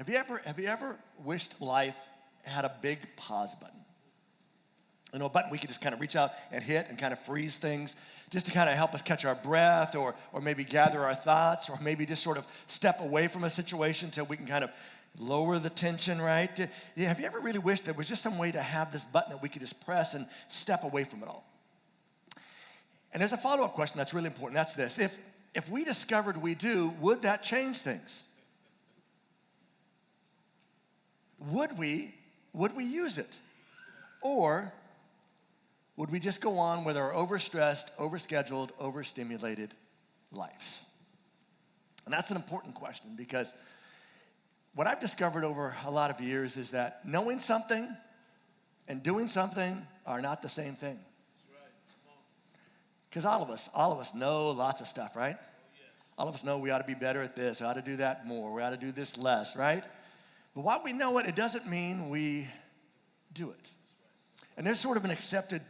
Have you ever wished life had a big pause button? You know, a button we could just kind of reach out and hit and kind of freeze things just to kind of help us catch our breath or maybe gather our thoughts or maybe just sort of step away from a situation until we can kind of lower the tension, right? Have you ever really wished there was just some way to have this button that we could just press and step away from it all? And there's a follow-up question that's really important. That's this. If we discovered we do, would that change things? Would we use it? Or would we just go on with our overstressed, overscheduled, overstimulated lives? And that's an important question because what I've discovered over a lot of years is that knowing something and doing something are not the same thing. Because all of us know lots of stuff, right? All of us know we ought to be better at this, we ought to do that more, we ought to do this less, right? But while we know it doesn't mean we do it. And there's sort of an accepted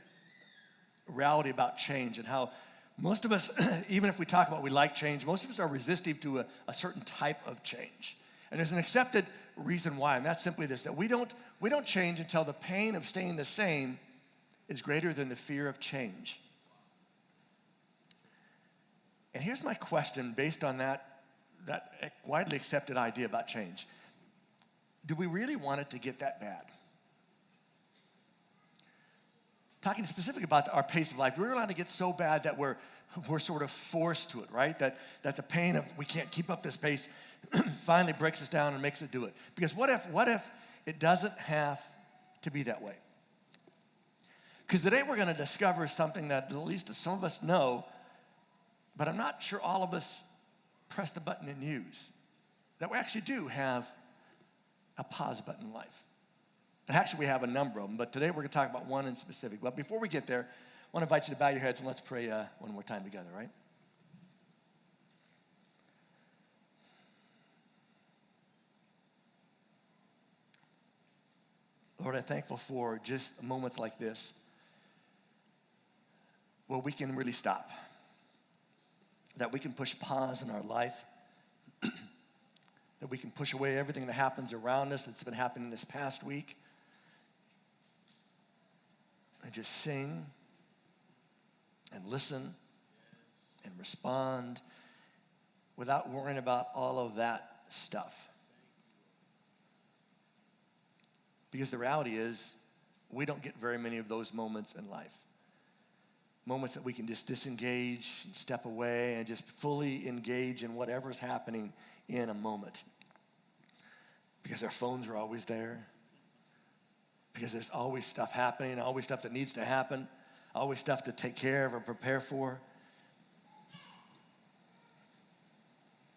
reality about change and how most of us, even if we talk about we like change, most of us are resistive to a certain type of change. And there's an accepted reason why, and that's simply this, that we don't change until the pain of staying the same is greater than the fear of change. And here's my question based on that widely accepted idea about change. Do we really want it to get that bad? Talking specifically about our pace of life, do we really want it to get so bad that we're sort of forced to it, right? That the pain of we can't keep up this pace finally breaks us down and makes it do it. Because what if it doesn't have to be that way? Because today we're going to discover something that at least some of us know, but I'm not sure all of us press the button and use. That we actually do have a pause button in life. And actually we have a number of them, but today we're going to talk about one in specific. But before we get there, I want to invite you to bow your heads and let's pray one more time together, right? Lord, I'm thankful for just moments like this where we can really stop. That we can push pause in our life, that we can push away everything that happens around us that's been happening this past week, and just sing and listen and respond without worrying about all of that stuff. Because the reality is, we don't get very many of those moments in life. Moments that we can just disengage and step away and just fully engage in whatever's happening in a moment. Because our phones are always there. Because there's always stuff happening, always stuff that needs to happen, always stuff to take care of or prepare for.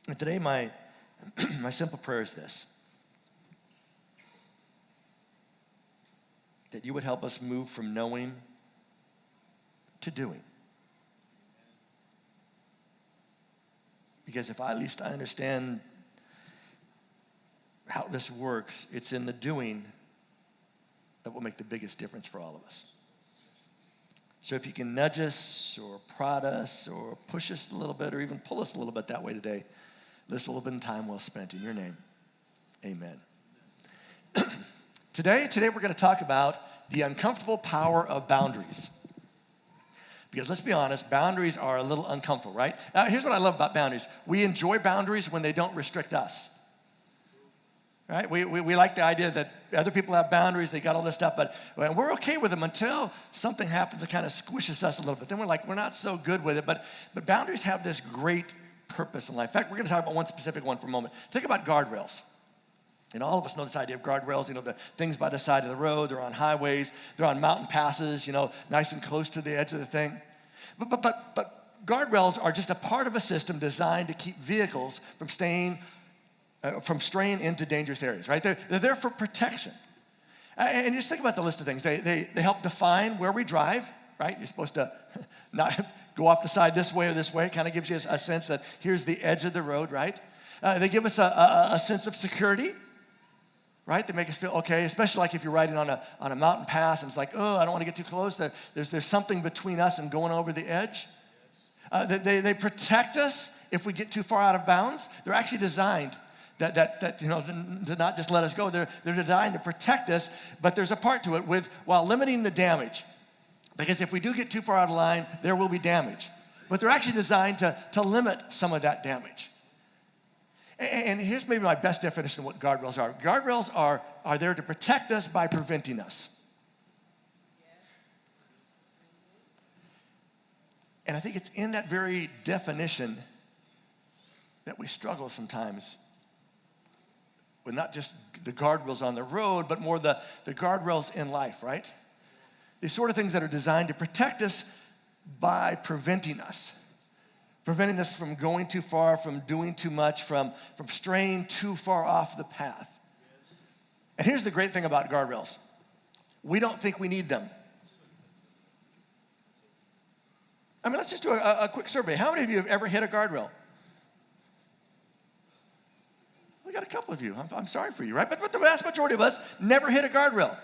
And today my simple prayer is this. That you would help us move from knowing to doing. Because if at least I understand how this works, it's in the doing that will make the biggest difference for all of us. So if you can nudge us or prod us or push us a little bit or even pull us a little bit that way today, this will have been time well spent. In your name, amen. Today we're going to talk about the uncomfortable power of boundaries. Because let's be honest, boundaries are a little uncomfortable, right? Here's what I love about boundaries. We enjoy boundaries when they don't restrict us. Right? We like the idea that other people have boundaries, they got all this stuff, but we're okay with them until something happens that kind of squishes us a little bit. Then we're not so good with it, but boundaries have this great purpose in life. In fact, we're going to talk about one specific one for a moment. Think about guardrails. And all of us know this idea of guardrails, the things by the side of the road, they're on highways, they're on mountain passes, nice and close to the edge of the thing. But guardrails are just a part of a system designed to keep vehicles from straying into dangerous areas, right? They're there for protection. And just think about the list of things. They help define where we drive, right? You're supposed to not go off the side this way or this way. It kind of gives you a sense that here's the edge of the road, right? They give us a sense of security. Right? They make us feel okay, especially like if you're riding on a mountain pass and it's like, oh, I don't want to get too close. There's something between us and going over the edge. They protect us if we get too far out of bounds. They're actually designed that to not just let us go. They're designed to protect us, but there's a part to it while limiting the damage. Because if we do get too far out of line, there will be damage. But they're actually designed to limit some of that damage. And here's maybe my best definition of what guardrails are. Guardrails are there to protect us by preventing us. And I think it's in that very definition that we struggle sometimes with not just the guardrails on the road, but more the guardrails in life, right? These sort of things that are designed to protect us by preventing us from going too far, from doing too much, from straying too far off the path. And here's the great thing about guardrails. We don't think we need them. I mean, let's just do a quick survey. How many of you have ever hit a guardrail? We got a couple of you. I'm sorry for you, right? But the vast majority of us never hit a guardrail.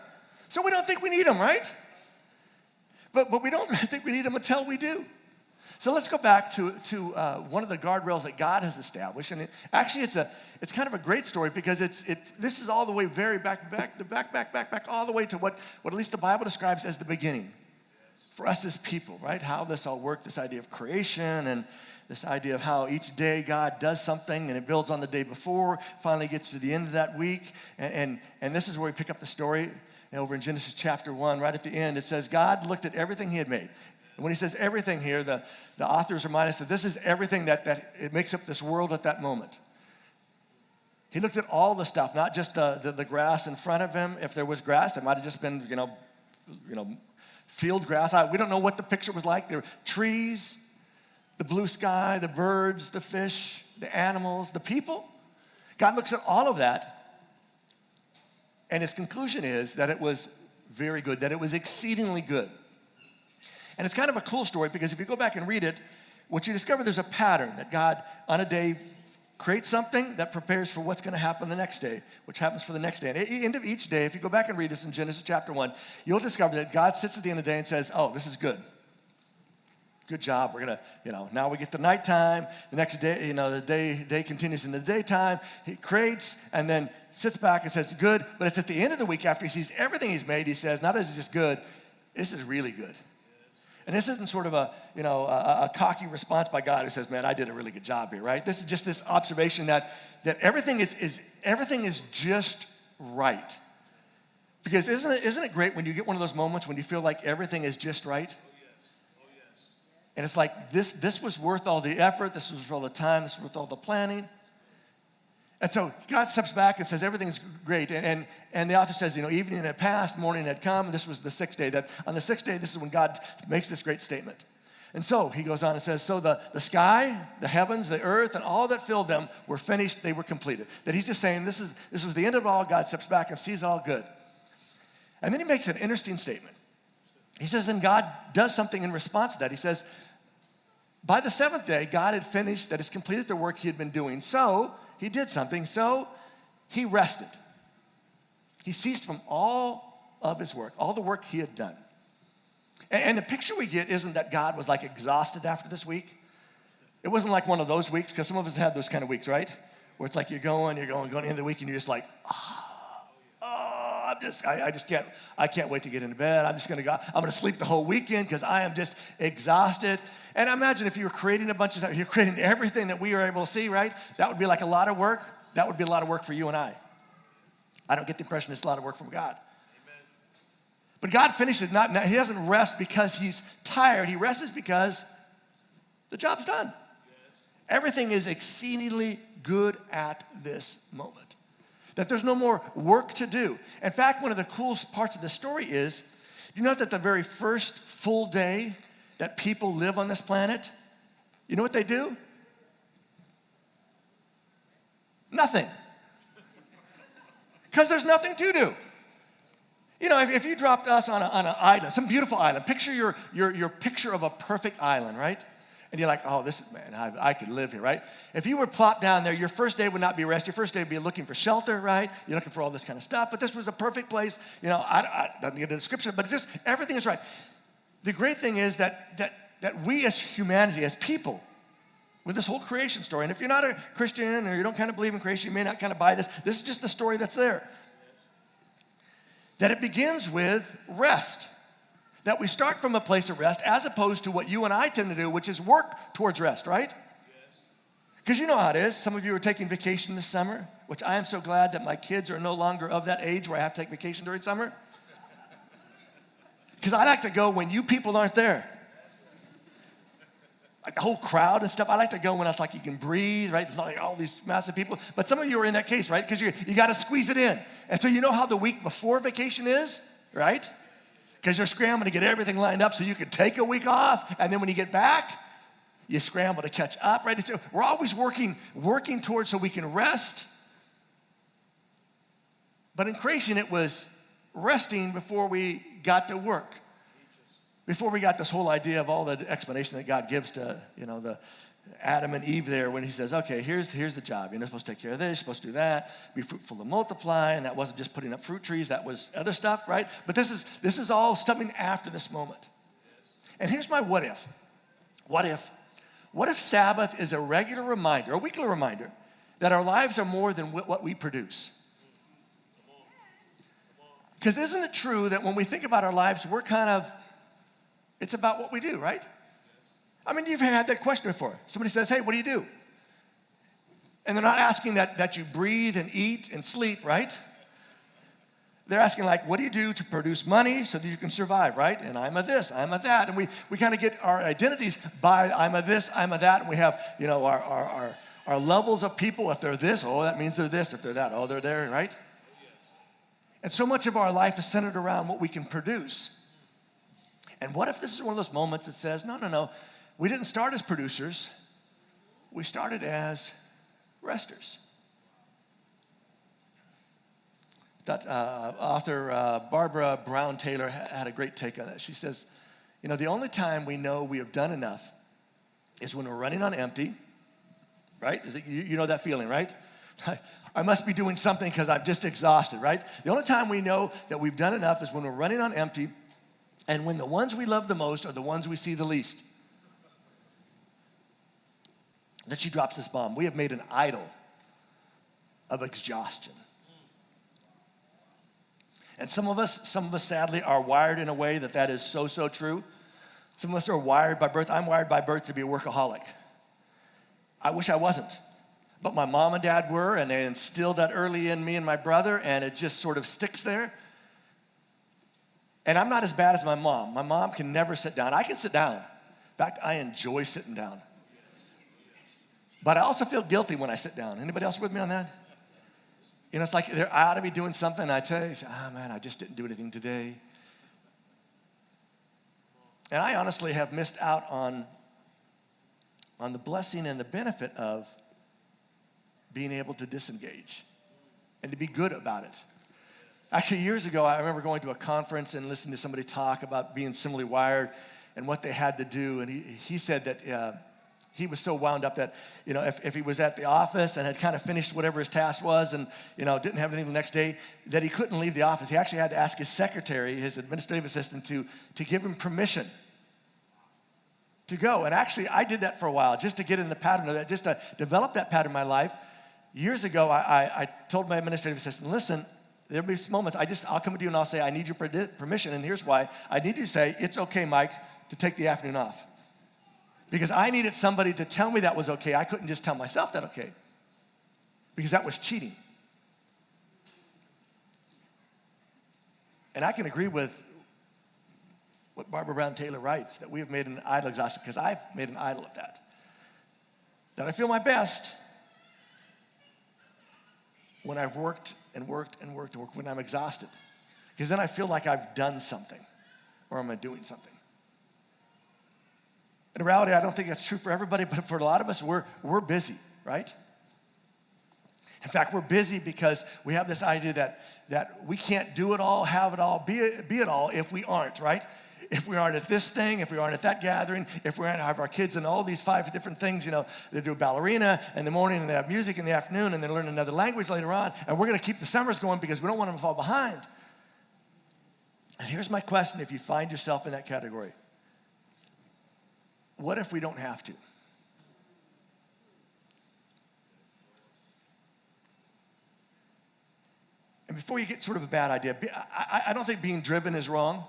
So we don't think we need them, right? But we don't think we need them until we do. So let's go back to one of the guardrails that God has established. And it's kind of a great story because this is all the way very back, all the way to what at least the Bible describes as the beginning. For us as people, right? How this all worked, this idea of creation and this idea of how each day God does something and it builds on the day before, finally gets to the end of that week. And this is where we pick up the story over in Genesis chapter 1, right at the end. It says, God looked at everything he had made. And when he says everything here, the authors remind us that this is everything that it makes up this world at that moment. He looked at all the stuff, not just the grass in front of him. If there was grass, that might have just been, field grass. We don't know what the picture was like. There were trees, the blue sky, the birds, the fish, the animals, the people. God looks at all of that, and his conclusion is that it was very good, that it was exceedingly good. And it's kind of a cool story because if you go back and read it, what you discover, there's a pattern that God on a day creates something that prepares for what's going to happen the next day, which happens for the next day. And at the end of each day, if you go back and read this in Genesis chapter 1, you'll discover that God sits at the end of the day and says, oh, this is good. Good job. We're going to, now we get to nighttime. The next day, the day continues in the daytime. He creates and then sits back and says, good. But it's at the end of the week after he sees everything he's made, he says, not is it just good, this is really good. And this isn't sort of a cocky response by God who says, man, I did a really good job here, right? This is just this observation that everything is just right. Because isn't it great when you get one of those moments when you feel like everything is just right? Oh, yes. And it's like this was worth all the effort, this was worth all the time, this was worth all the planning. And so God steps back and says, everything's great. And the author says, evening had passed, morning had come. This was the sixth day. That on the sixth day, this is when God makes this great statement. And so he goes on and says, so the sky, the heavens, the earth, and all that filled them were finished. They were completed. That he's just saying this was the end of it all. God steps back and sees all good. And then he makes an interesting statement. He says, then God does something in response to that. He says, by the seventh day, God had finished, that is completed the work he had been doing. So he did something, so he rested. He ceased from all of his work, all the work he had done. And the picture we get isn't that God was like exhausted after this week. It wasn't like one of those weeks, because some of us had those kind of weeks, right? Where it's like you're going into the week and you're just like, I can't wait to get into bed. I'm going to sleep the whole weekend because I am just exhausted. And imagine if you were creating a bunch of stuff, you're creating everything that we are able to see, right? That would be like a lot of work. That would be a lot of work for you and I. I don't get the impression it's a lot of work from God. Amen. But God finishes he doesn't rest because he's tired. He rests because the job's done. Yes. Everything is exceedingly good at this moment. That there's no more work to do. In fact, one of the coolest parts of the story is, you know that the very first full day that people live on this planet, you know what they do? Nothing. Because there's nothing to do. If you dropped us on an island, some beautiful island, picture your picture of a perfect island, right? And you're like, oh, I could live here, right? If you were plopped down there, your first day would not be rest. Your first day would be looking for shelter, right? You're looking for all this kind of stuff. But this was a perfect place. I don't get the description, but just everything is right. The great thing is that we as humanity, as people, with this whole creation story. And if you're not a Christian or you don't kind of believe in creation, you may not kind of buy this. This is just the story that's there. That it begins with rest. That we start from a place of rest as opposed to what you and I tend to do, which is work towards rest, right? Because you know how it is. Some of you are taking vacation this summer, which I am so glad that my kids are no longer of that age where I have to take vacation during summer. Because I like to go when you people aren't there. Like the whole crowd and stuff. I like to go when it's like you can breathe, right? It's not like all these massive people. But some of you are in that case, right? Because you got to squeeze it in. And so you know how the week before vacation is, right? Because you're scrambling to get everything lined up so you can take a week off. And then when you get back, you scramble to catch up, right? So we're always working towards so we can rest. But in creation, it was resting before we got to work. Before we got this whole idea of all the explanation that God gives to, the Adam and Eve there when he says, okay, here's the job. You're supposed to take care of this, you're supposed to do that, be fruitful and multiply, and that wasn't just putting up fruit trees, that was other stuff, right? But this is all something after this moment. And here's my what if. What if Sabbath is a regular reminder, a weekly reminder, that our lives are more than what we produce? Because isn't it true that when we think about our lives, it's about what we do, right? I mean, you've had that question before. Somebody says, hey, what do you do? And they're not asking that you breathe and eat and sleep, right? They're asking like, what do you do to produce money so that you can survive, right? And I'm a this, I'm a that. And we kind of get our identities by I'm a this, I'm a that. And we have, our levels of people. If they're this, oh, that means they're this. If they're that, oh, they're there, right? And so much of our life is centered around what we can produce. And what if this is one of those moments that says, no, we didn't start as producers. We started as resters. That author Barbara Brown Taylor had a great take on that. She says, the only time we know we have done enough is when we're running on empty, right? You know that feeling, right? I must be doing something because I'm just exhausted, right? The only time we know that we've done enough is when we're running on empty and when the ones we love the most are the ones we see the least. Then she drops this bomb. We have made an idol of exhaustion. And some of us sadly are wired in a way that is so true. Some of us are wired by birth. I'm wired by birth to be a workaholic. I wish I wasn't. But my mom and dad were, and they instilled that early in me and my brother, and it just sort of sticks there. And I'm not as bad as my mom. My mom can never sit down. I can sit down. In fact, I enjoy sitting down. But I also feel guilty when I sit down. Anybody else with me on that? It's like I ought to be doing something. I tell you, man, I just didn't do anything today. And I honestly have missed out on the blessing and the benefit of being able to disengage and to be good about it. Actually, years ago, I remember going to a conference and listening to somebody talk about being similarly wired and what they had to do. And he said that he was so wound up that, if he was at the office and had kind of finished whatever his task was and, didn't have anything the next day, that he couldn't leave the office. He actually had to ask his secretary, his administrative assistant, to give him permission to go. And actually, I did that for a while just to get in the pattern of that, just to develop that pattern in my life. Years ago, I told my administrative assistant, listen, there'll be moments, I'll come to you and I'll say, I need your permission, and here's why. I need you to say, it's okay, Mike, to take the afternoon off. Because I needed somebody to tell me that was okay. I couldn't just tell myself that okay. Because that was cheating. And I can agree with what Barbara Brown Taylor writes, that we have made an idol exhaustion, because I've made an idol of that. That I feel my best when I've worked and worked and worked and worked, when I'm exhausted. Because then I feel like I've done something, or am I doing something? In reality, I don't think that's true for everybody, but for a lot of us, we're busy, right? In fact, we're busy because we have this idea that we can't do it all, have it all, be it all if we aren't, right? If we aren't at this thing, if we aren't at that gathering, if we aren't have our kids in all these 5 different things, they do ballerina in the morning and they have music in the afternoon and they learn another language later on, and we're going to keep the summers going because we don't want them to fall behind. And here's my question if you find yourself in that category. What if we don't have to? And before you get sort of a bad idea, I don't think being driven is wrong.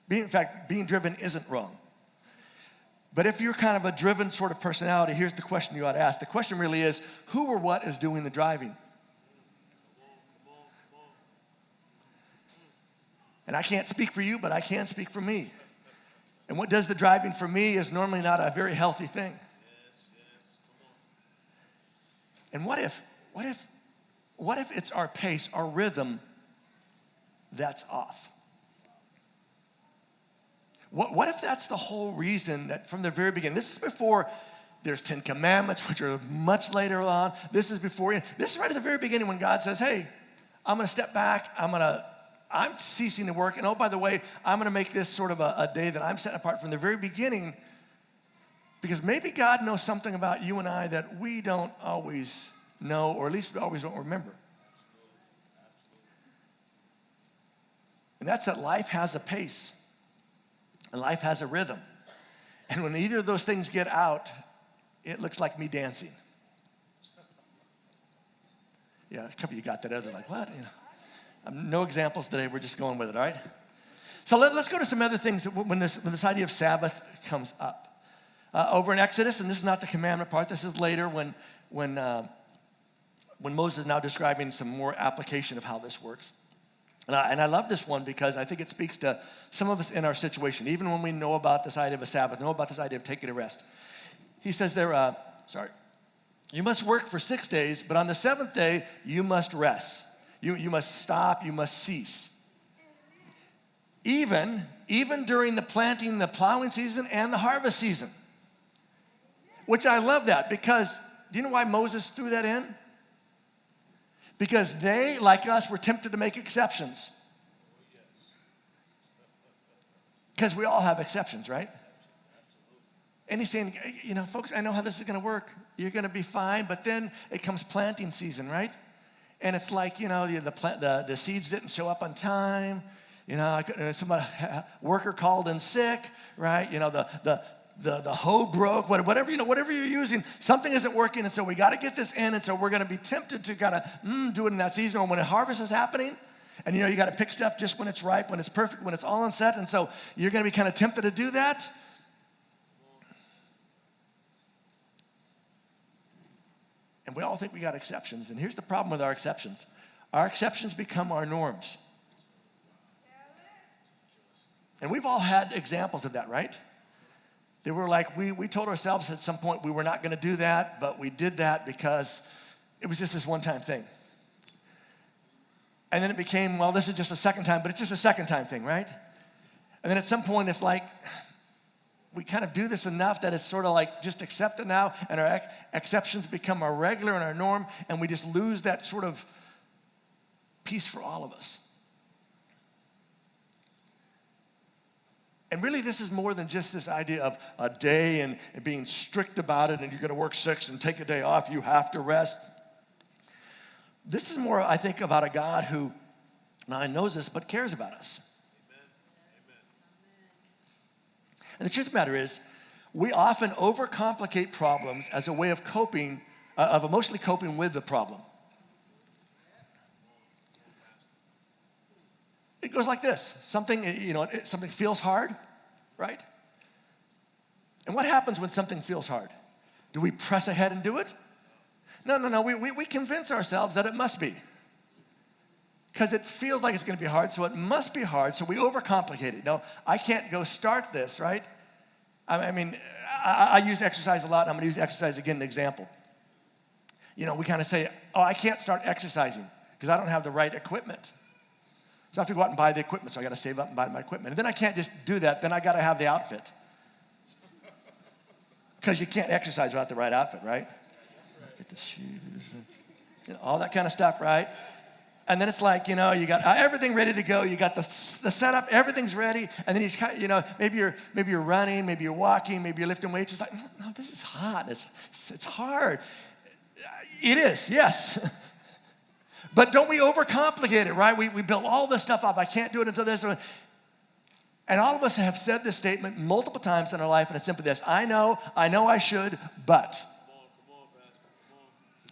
In fact, being driven isn't wrong. But if you're kind of a driven sort of personality, here's the question you ought to ask. The question really is, who or what is doing the driving? And I can't speak for you, but I can speak for me. And what does the driving for me is normally not a very healthy thing. And what if it's our pace, our rhythm that's off? What if that's the whole reason that from the very beginning, this is before there's 10 Commandments, which are much later on. This is right at the very beginning when God says, hey, I'm going to step back. I'm ceasing to work. And oh, by the way, I'm going to make this sort of a day that I'm setting apart from the very beginning, because maybe God knows something about you and I that we don't always know, or at least we always don't remember. And that's that life has a pace. And life has a rhythm. And when either of those things get out, it looks like me dancing. Yeah, a couple of you got that other, like, what? No examples today, we're just going with it, all right? So let's go to some other things when this idea of Sabbath comes up. Over in Exodus, and this is not the commandment part, this is later when Moses is now describing some more application of how this works. And I love this one because I think it speaks to some of us in our situation, even when we know about this idea of a Sabbath, know about this idea of taking a rest. He says there, you must work for 6 days, but on the seventh day, you must rest. You must stop, you must cease. Even during the planting, the plowing season, and the harvest season. Which I love that because, do you know why Moses threw that in? Because they, like us, were tempted to make exceptions. Because we all have exceptions, right? And he's saying, folks, I know how this is going to work. You're going to be fine, but then it comes planting season, right? And it's like, the seeds didn't show up on time. Somebody, worker called in sick, right? The hoe broke, whatever you're using, something isn't working, and so we got to get this in, and so we're going to be tempted to kind of do it in that season, or when a harvest is happening, and you got to pick stuff just when it's ripe, when it's perfect, when it's all on set, and so you're going to be kind of tempted to do that. And we all think we got exceptions, and here's the problem with our exceptions. Our exceptions become our norms. And we've all had examples of that, right? They were like, we told ourselves at some point we were not going to do that, but we did that because it was just this one-time thing. And then it became, well, this is just a second time, but it's just a second-time thing, right? And then at some point it's like, we kind of do this enough that it's sort of like just accept it now, and our exceptions become our regular and our norm, and we just lose that sort of peace for all of us. And really, this is more than just this idea of a day and being strict about it, and you're going to work 6 and take a day off, you have to rest. This is more, I think, about a God who not only knows us, but cares about us. Amen. And the truth of the matter is, we often overcomplicate problems as a way of coping, of emotionally coping with the problem. It goes like this. Something feels hard, right? And what happens when something feels hard? Do we press ahead and do it? No. We convince ourselves that it must be. Because it feels like it's going to be hard, so it must be hard, so we overcomplicate it. No, I can't go start this, right? I use exercise a lot. I'm going to use exercise again, an example. We kind of say, I can't start exercising because I don't have the right equipment. So I have to go out and buy the equipment, so I got to save up and buy my equipment. And then I can't just do that, then I got to have the outfit. Because you can't exercise without the right outfit, right? Get the shoes, all that kind of stuff, right? And then it's like, you got everything ready to go. You got the setup, everything's ready. And then maybe you're running, maybe you're walking, maybe you're lifting weights. It's like, no, this is hot. It's hard. It is, yes. But don't we overcomplicate it, right? We build all this stuff up. I can't do it until this. And all of us have said this statement multiple times in our life, and it's simply this. I know I should, but. Come on, Pastor. Come on.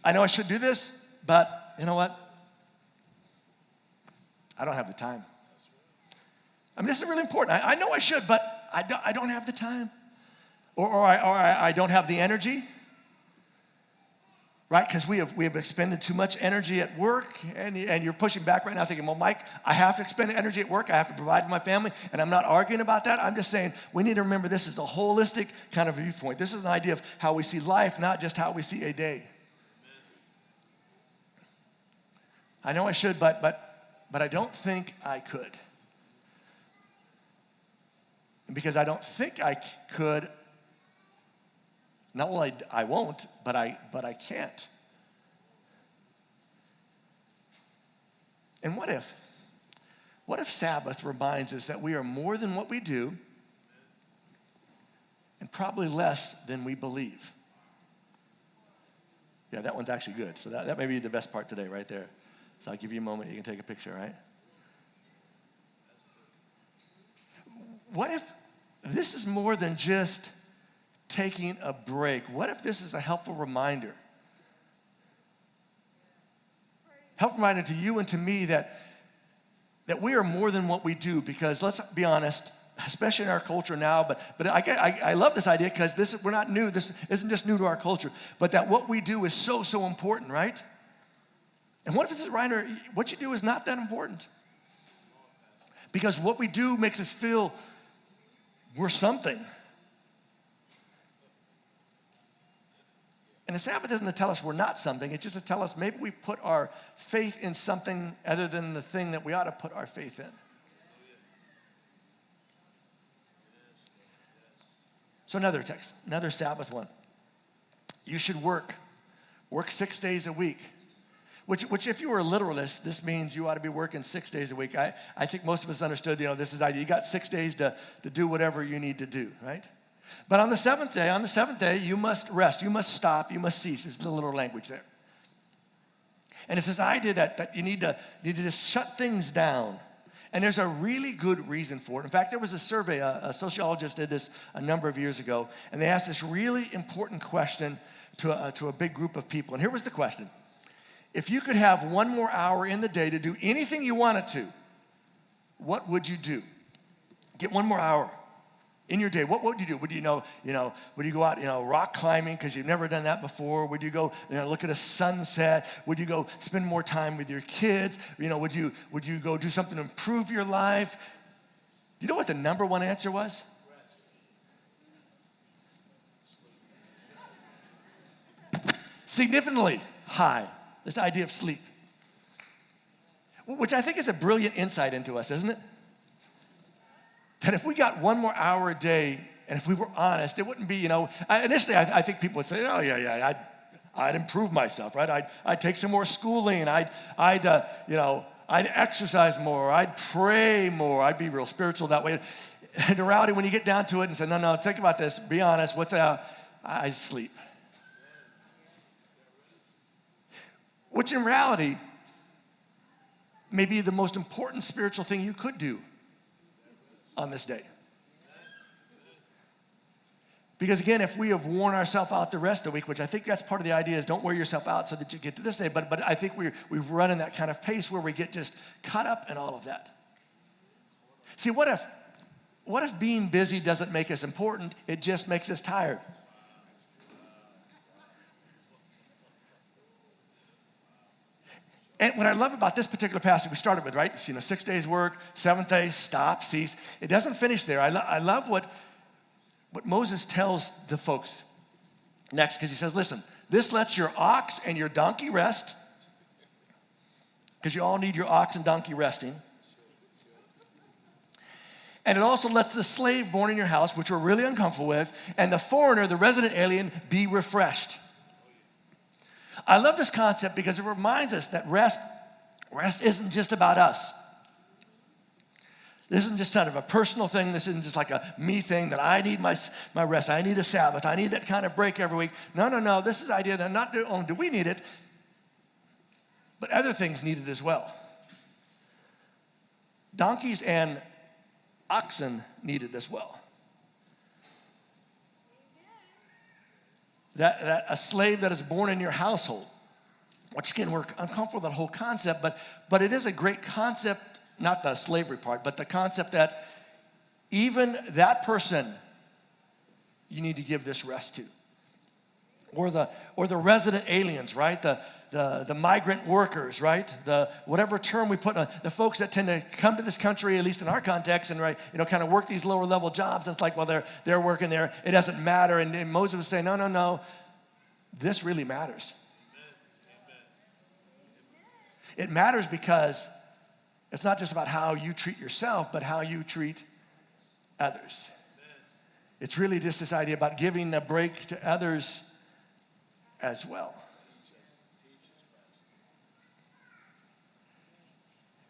I know I should do this, but you know what? I don't have the time. I mean, this is really important. I know I should, but I don't have the time. Or I don't have the energy, right? Because we have expended too much energy at work, and you're pushing back right now thinking, well, Mike, I have to expend energy at work. I have to provide for my family, and I'm not arguing about that. I'm just saying we need to remember this is a holistic kind of viewpoint. This is an idea of how we see life, not just how we see a day. I know I should, but I don't think I could. And because I don't think I could, not only I won't, but I can't. And what if Sabbath reminds us that we are more than what we do and probably less than we believe? Yeah, that one's actually good. So that may be the best part today right there. So I'll give you a moment. You can take a picture, right? What if this is more than just taking a break? What if this is a helpful reminder? Helpful reminder to you and to me that we are more than what we do, because let's be honest, especially in our culture now, but I love this idea because we're not new. This isn't just new to our culture, but that what we do is so important, right? And what if it's a reminder, what you do is not that important? Because what we do makes us feel we're something. And the Sabbath isn't to tell us we're not something. It's just to tell us maybe we've put our faith in something other than the thing that we ought to put our faith in. So another text, another Sabbath one. You should work 6 days a week. Which if you were a literalist, this means you ought to be working 6 days a week. I think most of us understood, this is the idea. You got 6 days to do whatever you need to do, right? But on the seventh day, you must rest. You must stop. You must cease. Is the literal language there. And it's this idea that you need to just shut things down. And there's a really good reason for it. In fact, there was a survey, a sociologist did this a number of years ago, and they asked this really important question to a big group of people. And here was the question. If you could have one more hour in the day to do anything you wanted to, what would you do? Get one more hour in your day. What would you do? Would you would you go out, rock climbing because you've never done that before? Would you go, look at a sunset? Would you go spend more time with your kids? Would you go do something to improve your life? You know what the number one answer was? Significantly high. This idea of sleep, which I think is a brilliant insight into us, isn't it? That if we got one more hour a day, and if we were honest, it wouldn't be, initially I think people would say, oh, yeah, I'd improve myself, right? I'd take some more schooling, I'd exercise more, I'd pray more, I'd be real spiritual that way. And in reality, when you get down to it and say, no, think about this, be honest, I sleep. Which in reality may be the most important spiritual thing you could do on this day. Because again, if we have worn ourselves out the rest of the week, which I think that's part of the idea is don't wear yourself out so that you get to this day, but I think we've run in that kind of pace where we get just caught up in all of that. See, what if being busy doesn't make us important, it just makes us tired? And what I love about this particular passage we started with, right? 6 days work, seventh day, stop, cease. It doesn't finish there. I love what Moses tells the folks next, because he says, listen, this lets your ox and your donkey rest, because you all need your ox and donkey resting. And it also lets the slave born in your house, which we're really uncomfortable with, and the foreigner, the resident alien, be refreshed. I love this concept because it reminds us that rest isn't just about us. This isn't just kind of a personal thing. This isn't just like a me thing that I need my rest. I need a Sabbath. I need that kind of break every week. No. This is the idea that not only do we need it, but other things need it as well. Donkeys and oxen need it as well. That a slave that is born in your household, which again, we're uncomfortable with that whole concept, but it is a great concept not the slavery part, but the concept that even that person you need to give this rest to. Or the resident aliens, right? The migrant workers, right? The whatever term we put on the folks that tend to come to this country, at least in our context, and right, kind of work these lower level jobs. That's like, well, they're working there. It doesn't matter. And Moses was saying, no. This really matters. It matters because it's not just about how you treat yourself, but how you treat others. It's really just this idea about giving a break to others as well.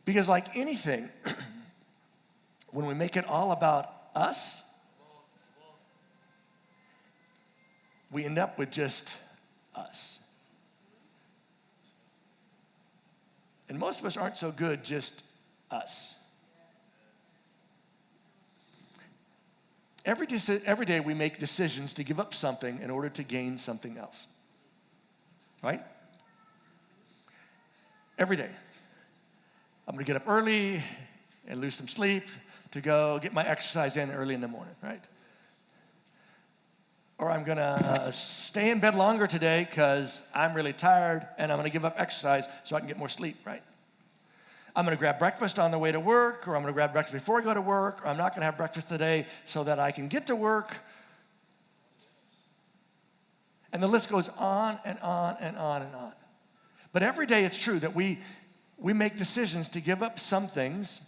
Because like anything, when we make it all about us, we end up with just us. And most of us aren't so good just us. Every day we make decisions to give up something in order to gain something else. Right? Every day. I'm going to get up early and lose some sleep to go get my exercise in early in the morning, right? Or I'm going to stay in bed longer today because I'm really tired and I'm going to give up exercise so I can get more sleep, right? I'm going to grab breakfast on the way to work, or I'm going to grab breakfast before I go to work, or I'm not going to have breakfast today so that I can get to work. And the list goes on and on and on and on. But every day it's true that we make decisions to give up some things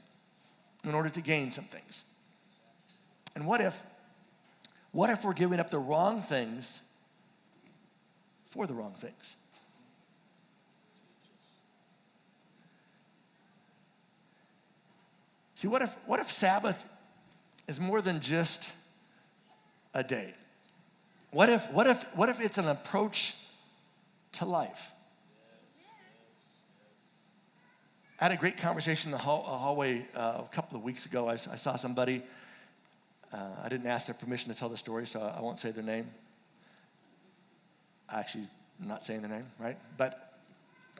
in order to gain some things. And what if we're giving up the wrong things for the wrong things? See, what if Sabbath is more than just a day? What if it's an approach to life? I had a great conversation in the hallway a couple of weeks ago. I saw somebody. I didn't ask their permission to tell the story, so I won't say their name. Actually, I'm not saying their name, right? But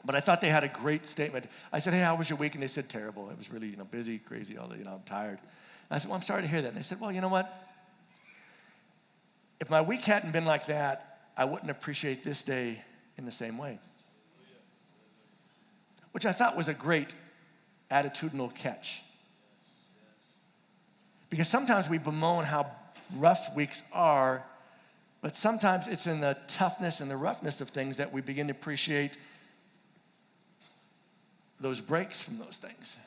I thought they had a great statement. I said, hey, how was your week? And they said, terrible. It was really, busy, crazy, all that, I'm tired. And I said, well, I'm sorry to hear that. And they said, well, you know what? If my week hadn't been like that, I wouldn't appreciate this day in the same way. Which I thought was a great attitudinal catch. Because sometimes we bemoan how rough weeks are, but sometimes it's in the toughness and the roughness of things that we begin to appreciate those breaks from those things.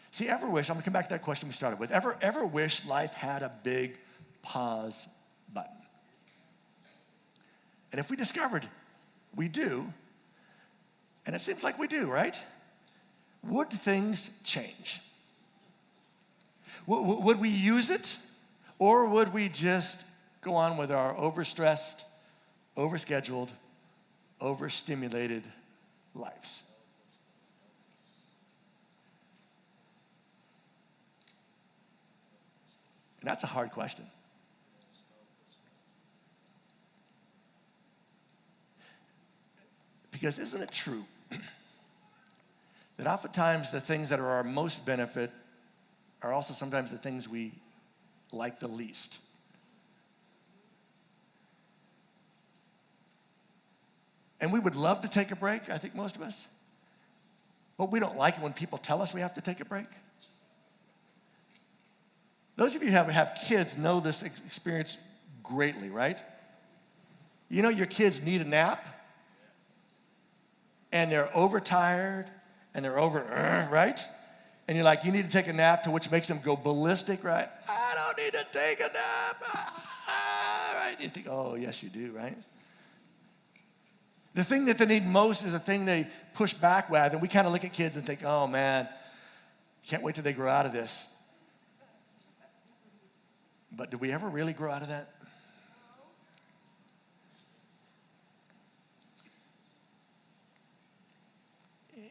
See, I'm going to come back to that question we started with. Ever wish life had a big pause button? And if we discovered we do, and it seems like we do, right? Would things change? Would we use it? Or would we just go on with our overstressed, overscheduled, overstimulated lives? And that's a hard question. Because isn't it true that oftentimes the things that are our most benefit are also sometimes the things we like the least? And we would love to take a break, I think most of us. But we don't like it when people tell us we have to take a break. Those of you who have kids know this experience greatly, right? You know your kids need a nap, and they're overtired, and they're right? And you're like, you need to take a nap, to which makes them go ballistic, right? I don't need to take a nap, right? And you think, oh, yes, you do, right? The thing that they need most is the thing they push back with, and we kind of look at kids and think, oh, man, can't wait till they grow out of this. But do we ever really grow out of that?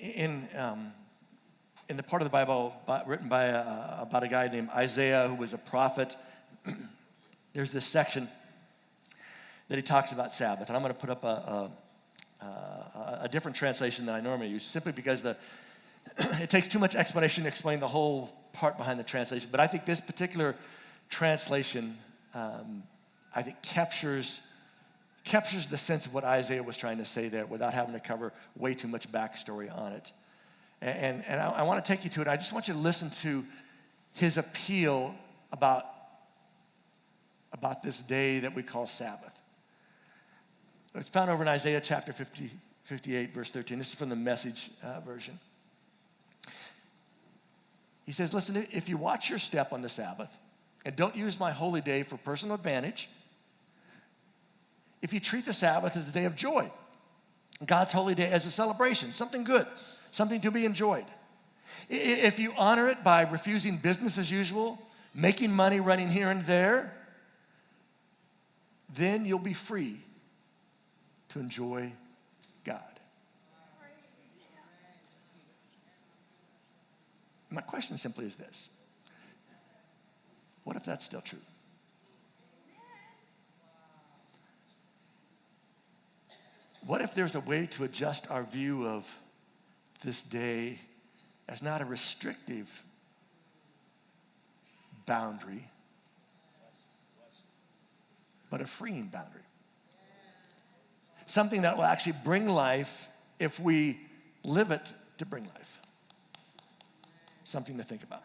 In the part of the Bible written by about a guy named Isaiah, who was a prophet, there's this section that he talks about Sabbath. And I'm going to put up a different translation than I normally use, simply because it takes too much explanation to explain the whole part behind the translation. But I think this particular translation, I think captures the sense of what Isaiah was trying to say there without having to cover way too much backstory on it. And I want to take you to it. I just want you to listen to his appeal about this day that we call Sabbath. It's found over in Isaiah chapter 58, verse 13. This is from the Message version. He says, listen, if you watch your step on the Sabbath and don't use my holy day for personal advantage, if you treat the Sabbath as a day of joy, God's holy day as a celebration, something good, something to be enjoyed. If you honor it by refusing business as usual, making money running here and there, then you'll be free to enjoy God. My question simply is this: what if that's still true? What if there's a way to adjust our view of this day as not a restrictive boundary, but a freeing boundary? Something that will actually bring life if we live it to bring life. Something to think about.